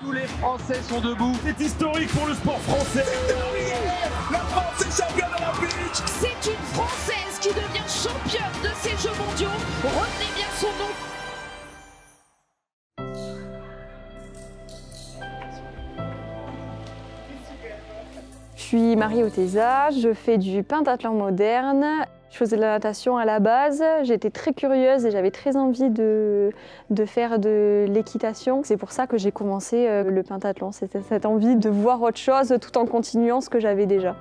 Tous les Français sont debout. C'est historique pour le sport français. La France est championne olympique. C'est une Française qui devient championne de ces Jeux mondiaux. Retenez bien son nom. Je suis Marie Oteza, je fais du pentathlon moderne. Je faisais de la natation à la base, j'étais très curieuse et j'avais très envie de faire de l'équitation. C'est pour ça que j'ai commencé le pentathlon, c'était cette envie de voir autre chose tout en continuant ce que j'avais déjà.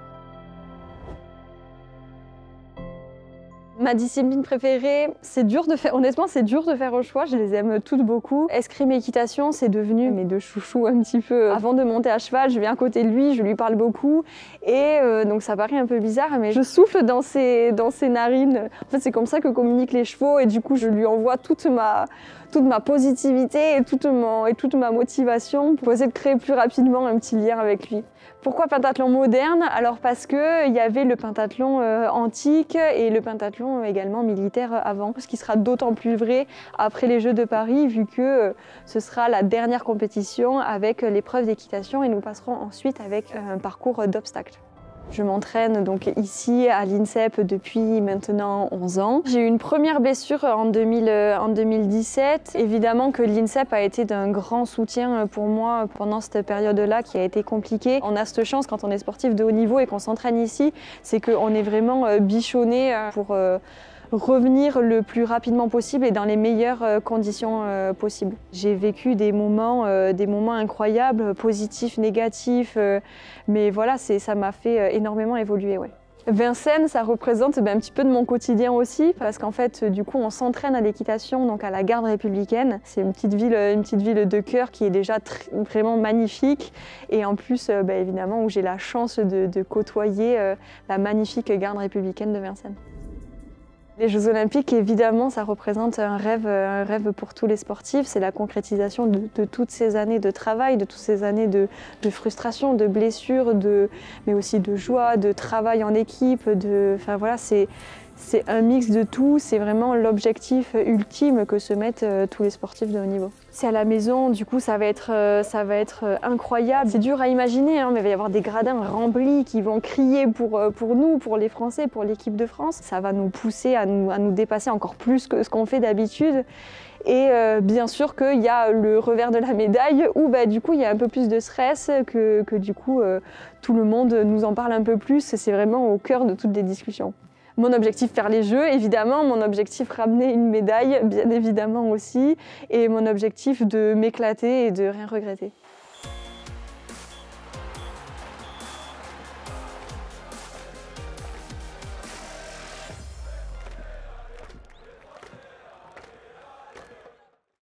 Ma discipline préférée, c'est dur de faire, honnêtement c'est dur de faire un choix, je les aime toutes beaucoup. Escrime et équitation, c'est devenu mes deux chouchous un petit peu. Avant de monter à cheval, je viens à côté de lui, je lui parle beaucoup et donc ça paraît un peu bizarre mais je souffle dans ses narines. En fait c'est comme ça que communiquent les chevaux et du coup je lui envoie toute ma positivité et toute ma motivation pour essayer de créer plus rapidement un petit lien avec lui. Pourquoi pentathlon moderne? Alors parce qu'il y avait le pentathlon antique et le pentathlon également militaire avant, ce qui sera d'autant plus vrai après les Jeux de Paris vu que ce sera la dernière compétition avec l'épreuve d'équitation et nous passerons ensuite avec un parcours d'obstacles. Je m'entraîne donc ici à l'INSEP depuis maintenant 11 ans. J'ai eu une première blessure en 2017. Évidemment que l'INSEP a été d'un grand soutien pour moi pendant cette période-là qui a été compliquée. On a cette chance quand on est sportif de haut niveau et qu'on s'entraîne ici, c'est qu'on est vraiment bichonné pour revenir le plus rapidement possible et dans les meilleures conditions possibles. J'ai vécu des moments incroyables, positifs, négatifs, mais voilà, ça m'a fait énormément évoluer. Ouais. Vincennes, ça représente un petit peu de mon quotidien aussi, parce qu'en fait, du coup, on s'entraîne à l'équitation, donc à la Garde républicaine. C'est une petite ville de cœur qui est déjà vraiment magnifique, et en plus, évidemment, où j'ai la chance de côtoyer la magnifique Garde républicaine de Vincennes. Les Jeux Olympiques, évidemment, ça représente un rêve pour tous les sportifs. C'est la concrétisation de toutes ces années de travail, de toutes ces années de frustration, de blessures, mais aussi de joie, de travail en équipe. Enfin, voilà, c'est un mix de tout. C'est vraiment l'objectif ultime que se mettent tous les sportifs de haut niveau. C'est à la maison, du coup, ça va être incroyable. C'est dur à imaginer, hein, mais il va y avoir des gradins remplis qui vont crier pour nous, pour les Français, pour l'équipe de France. Ça va nous pousser à nous dépasser encore plus que ce qu'on fait d'habitude. Et bien sûr qu'il y a le revers de la médaille où du coup il y a un peu plus de stress, que du coup tout le monde nous en parle un peu plus. C'est vraiment au cœur de toutes les discussions. Mon objectif, faire les Jeux, évidemment. Mon objectif, ramener une médaille, bien évidemment aussi. Et mon objectif, de m'éclater et de rien regretter.